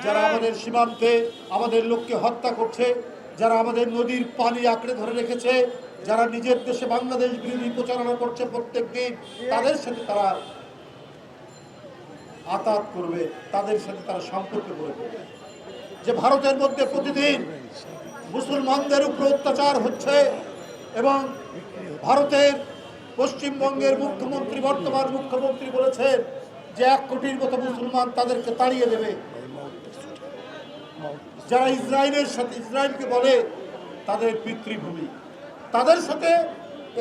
যারা আমাদের সীমান্তে আমাদের লোককে হত্যা করছে, যারা আমাদের নদীর পানি আঁকড়ে ধরে রেখেছে, যারা নিজের দেশে বাংলাদেশ বিরোধী প্রচারণা করছে প্রত্যেক দিন, তাদের সাথে তারা আতাত করবে, তাদের সাথে তারা সম্পর্ক গড়ে তুলবে। যে ভারতের মধ্যে প্রতিদিন মুসলমানদের উপর অত্যাচার হচ্ছে এবং ভারতের পশ্চিমবঙ্গের মুখ্যমন্ত্রী, বর্তমান মুখ্যমন্ত্রী বলেছেন যে 1 কোটির মতো মুসলমান তাদেরকে তাড়িয়ে দেবে। যারা ইসরায়েলকে বলে তাদের পিতৃভূমি, তাদের সাথে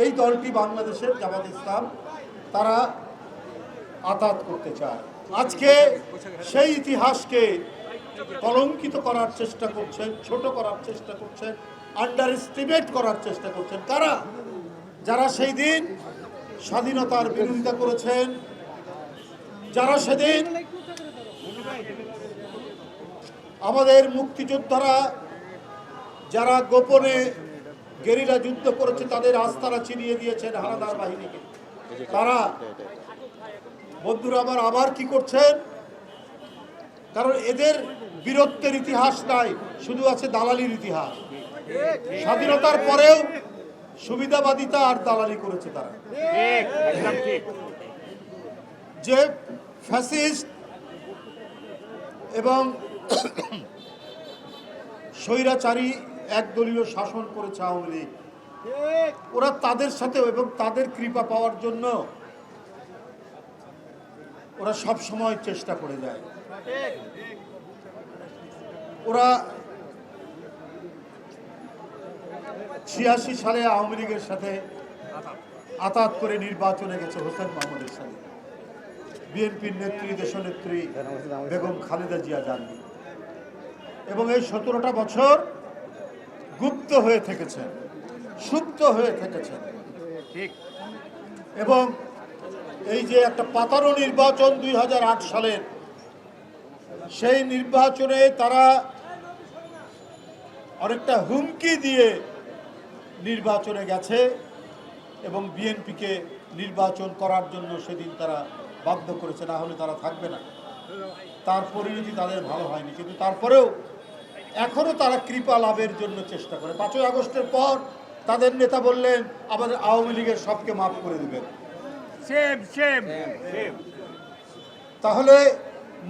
এই দলটি বাংলাদেশের জামাত ইসলাম তারা আতাত করতে চায়। আজকে সেই ইতিহাসকে কলঙ্কিত করার চেষ্টা করছেন, ছোট করার চেষ্টা করছেন, আন্ডার এস্টিমেট করার চেষ্টা করছেন কারা? যারা সেই দিন স্বাধীনতার বিরোধিতা করেছেন, যারা সেদিন আমাদের মুক্তিযোদ্ধারা যারা গোপনে গেরিলা যুদ্ধ করেছে তাদের আস্তানা চিনিয়ে দিয়েছেন হানাদার বাহিনীকে, তারা বন্ধুরা আবার কি করছেন? কারণ এদের বীরত্বের ইতিহাস নাই, শুধু আছে দালালির ইতিহাস। স্বাধীনতার পরেও সুবিধাবাদিতা আর দালালি করেছে তারা। যে ফ্যাসিস্ট এবং স্বৈরাচারী একদলীয় শাসন করেছে আওয়ামী লীগ, ওরা তাদের সাথে এবং তাদের কৃপা পাওয়ার জন্য ওরা সব সময় চেষ্টা করে যায়। ওরা 86 সালে আওয়ামী লীগের সাথে আতাত করে নির্বাচনে গেছে হোসেন মাহমুদের সাথে, বিএনপির নেত্রী, দেশনেত্রী বেগম খালেদা জিয়া যাননি এবং এই 17টা বছর গুপ্ত হয়ে থেকেছেন, সুপ্ত হয়ে থেকেছেন। এবং এই যে একটা পাতানো নির্বাচন 2008 সালের, সেই নির্বাচনে তারা অনেকটা হুমকি দিয়ে নির্বাচনে গেছে এবং বিএনপিকে নির্বাচন করার জন্য সেদিন তারা বাধ্য করেছে, না হলে তারা থাকবে না। তার পরিণতি তাদের ভালো হয়নি, কিন্তু তারপরেও এখনো তারা কৃপা লাভের জন্য চেষ্টা করে। 5ই আগস্টের পর তাদের নেতা বললেন আমাদের আওয়ামী লীগের সবকে মাফ করে দিবেন। তাহলে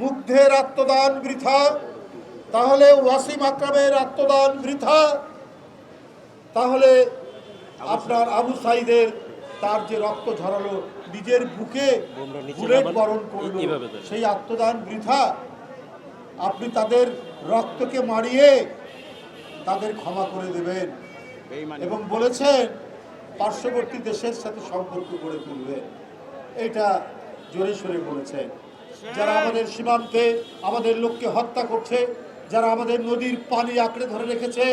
মুগ্ধের আত্মদান বৃথা, তাহলে ওয়াসিম আকরামের আত্মদান বৃথা, তাহলে আপনার আবু সাইদের তার যে রক্ত ঝরালো, নিজের বুকে বুলেট বরণ করলো, সেই আত্মদান বৃথা। আপনি তাদের রক্তকে মারিয়ে তাদের ক্ষমা করে দেবেন এবং বলেছেন পার্শ্ববর্তী দেশের সাথে সম্পর্ক গড়ে তুলবেন। এটা জোরে সোরে বলেছেন। যারা আমাদের সীমান্তে আমাদের লোককে হত্যা করছে, যারা আমাদের নদীর পানি আঁকড়ে ধরে রেখেছে,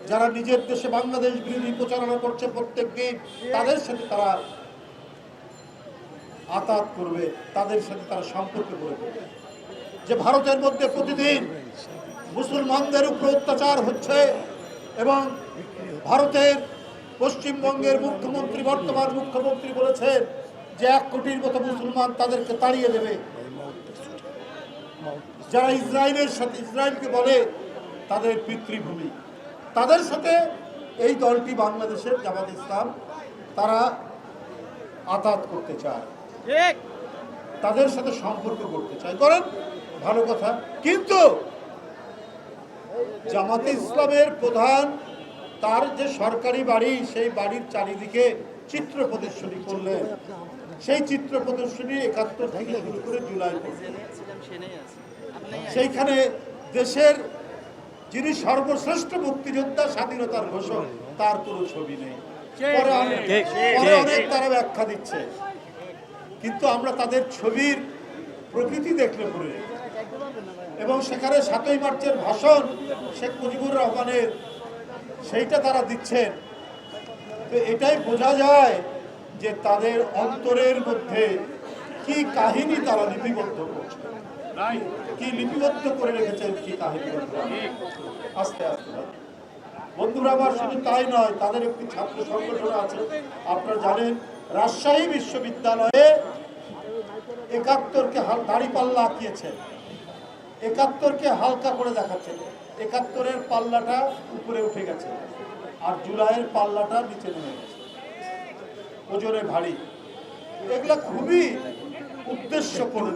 যারা নিজের দেশে বাংলাদেশ বিরোধী প্রচারণা করছে প্রত্যেক দিন, তাদের সাথে তারা আতাত করবে, তাদের সাথে তারা সম্পর্ক গড়ে তুলবে। যে ভারতের মধ্যে প্রতিদিন মুসলমানদের উপর অত্যাচার হচ্ছে এবং ভারতের পশ্চিমবঙ্গের মুখ্যমন্ত্রী, বর্তমান মুখ্যমন্ত্রী বলেছেন যে 1 কোটির মতো মুসলমান তাদেরকে তাড়িয়ে দেবে। যারা ইসরায়েলকে বলে তাদের পিতৃভূমি, তাদের সাথে এই দলটি বাংলাদেশের জামাত ইসলাম তারা আতাত করতে চায়, তাদের সাথে সম্পর্ক করতে চায়। করেন, ভালো কথা, কিন্তু জামাতে ইসলামের প্রধান তার যে সরকারি বাড়ি, সেই বাড়ির চারিদিকে চিত্র প্রদর্শনী করলেন। সেই চিত্র প্রদর্শনী 71 থেকে শুরু করে জুলাই পর্যন্ত, সেইখানে দেশের যিনি সর্বশ্রেষ্ঠ মুক্তিযোদ্ধা, স্বাধীনতার ঘোষক, তার কোনো ছবি নেই। পরে অনেক তারা ব্যাখ্যা দিচ্ছে, কিন্তু আমরা তাদের ছবির প্রকৃতি দেখলে পরে এবং সেখানে 7ই মার্চের ভাষণ শেখ মুজিবুর রহমানের সেইটা তারা দিচ্ছেন। তো এটাই বোঝা যায় যে তাদের অন্তরের মধ্যে কি কাহিনী তারা লিপিবদ্ধ করছে, কি লিপিবদ্ধ করে রেখেছেন, কি কাহিনী। আস্তে আস্তে বন্ধুরা আমার, শুধু তাই নয়, তাদের একটি ছাত্র সংগঠন আছে। আপনারা জানেন রাজশাহী বিশ্ববিদ্যালয়ে 71কে দাঁড়িপাল্লা আঁকিয়েছে 71কে হালকা করে দেখাচ্ছেন, 71-এর পাল্লাটা উপরে উঠে গেছে আর জুলাইয়ের পাল্লাটা নিচে নেমে গেছে, ওজনে ভারী। এগুলা খুবই উদ্দেশ্য করে,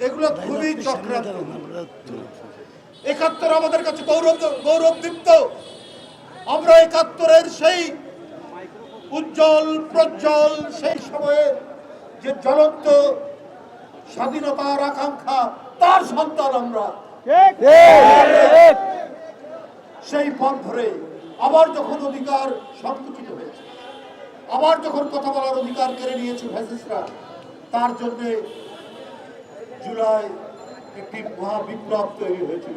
এগুলো খুবই চক্রান্ত। 71 আমাদের কাছে গৌরবদীপ্ত। আমরা 71-এর সেই উজ্জ্বল প্রজ্জ্বল সেই সময়ে যে জ্বলন্ত স্বাধীনতার আকাঙ্ক্ষা, তার সন্তান আমরা। সেই পথ ধরে আবার যখন অধিকার সংকুচিত হয়েছে, আবার যখন কথা বলার অধিকার কেড়ে নিয়েছে ফ্যাসিস্টরা, তার জন্য জুলাই একটি মহাবিপ্লব তৈরি হয়েছিল।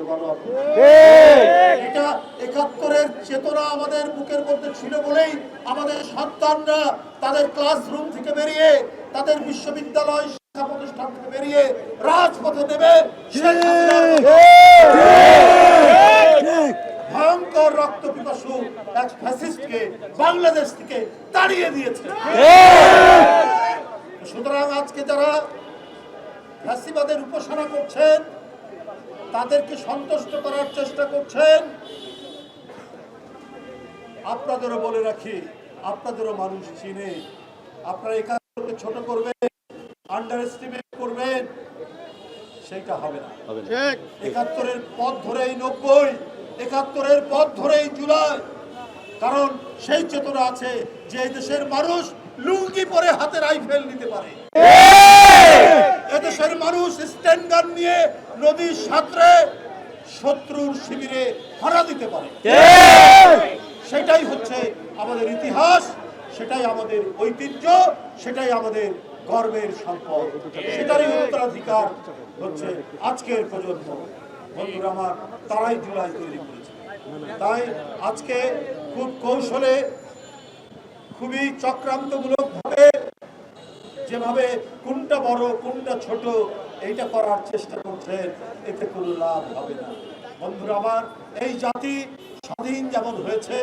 এটা 71-এর চেতনা আমাদের বুকের মধ্যে ছিল বলেই আমাদের সন্তানরা তাদের ক্লাসরুম থেকে বেরিয়ে, তাদের বিশ্ববিদ্যালয় শিক্ষা প্রতিষ্ঠান থেকে বেরিয়ে রাজপথে নেমে ভয়ঙ্কর রক্ত পিপাসু এক ফ্যাসিস্টকে বাংলাদেশ থেকে তাড়িয়ে দিয়েছে। সুতরাং আজকে যারা ফ্যাসিবাদের উপাসনা করছেন, তাদেরকে সন্তুষ্ট করার চেষ্টা করছেন, আপনাদেরও বলে রাখি, আপনাদেরও মানুষ চিনে। আপনারা একাত্তরকে ছোট করবেন, আন্ডার এস্টিমেট করবেন, সেইটা হবে না। 71-এর পথ ধরেই 90, 71-এর পথ ধরেই জুলাই। কারণ সেই চেতনা আছে যে এই দেশের মানুষ লুঙ্গি পরে হাতে রাইফেল নিতে পারে, এদেশের মানুষ স্ট্যান্ড গান নিয়ে নদীর সাঁতরে শত্রুর শিবিরে হানা দিতে পারে। সেটাই হচ্ছে আমাদের ইতিহাস, সেটাই আমাদের ঐতিহ্য, সেটাই আমাদের গর্বের সম্পদ, সেটারই উত্তরাধিকার হচ্ছে আজকের প্রজন্ম। বন্ধুরা আমার, তারাই জুলাই তৈরি করেছে। তাই আজকে খুব কৌশলে, খুবই চক্রান্তমূলক ভাবে যেভাবে কোনটা বড় কোনটা ছোট এইটা করার চেষ্টা করছেন, এতে কোনো লাভ হবে না। বন্ধুরা আমার, এই জাতি স্বাধীন যেমন হয়েছে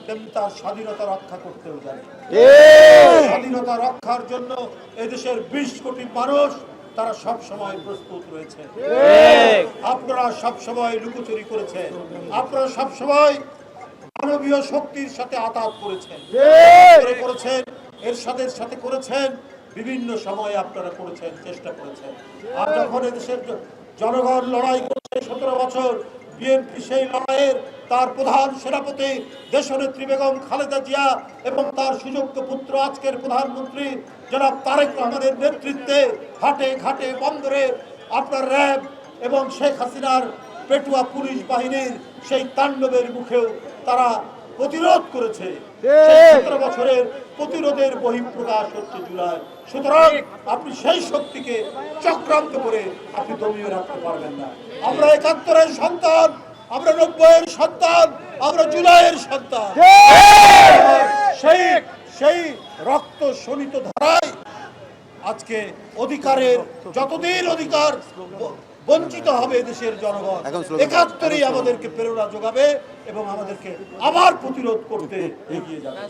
তেমনি তার স্বাধীনতা রক্ষা করতেও জানে। স্বাধীনতা রক্ষার জন্য এদেশের 20 কোটি মানুষ তারা সব সময় প্রস্তুত রয়েছে। আপনারা সব সময় লুকোচুরি করেছেন, আপনারা সব সময় মানবীয় শক্তির সাথে আঘাত করেছেন, এরশাদের সাথে করেছেন, বিভিন্ন সময় আপনারা করেছেন, চেষ্টা করেছেন। আর যখন এদেশের জনগণ লড়াই করছে 17 বছর, বিএনপি সেই লড়াইয়ের তার প্রধান সেনাপতি দেশনেত্রী বেগম খালেদা জিয়া এবং তার সুযোগ্য পুত্র আজকের প্রধানমন্ত্রী জনাব তারেক রহমানের নেতৃত্বে ঘাটে ঘাটে বন্দরে আপনার র্যাব এবং শেখ হাসিনার পেটুয়া পুলিশ বাহিনীর সেই তাণ্ডবের মুখেও তারা প্রতিরোধ করেছে। 17 বছরের প্রতিরোধের বহিঃপ্রকাশ হচ্ছে জুলাই। সুতরাং আপনি সেই শক্তিকে চক্রান্ত করে আপনি দমিয়ে রাখতে পারবেন না। আমরা 71-এর সন্তান, আমরা 90-এর সন্তান, আমরা জুলাইয়ের সন্তান। সেই রক্ত শোণিত ধারায় আজকে অধিকারের, যতদিন অধিকার বঞ্চিত হবে দেশের জনগণ, 71-ই আমাদেরকে প্রেরণা যোগাবে এবং আমাদেরকে আবার প্রতিরোধ করতে এগিয়ে যাবে।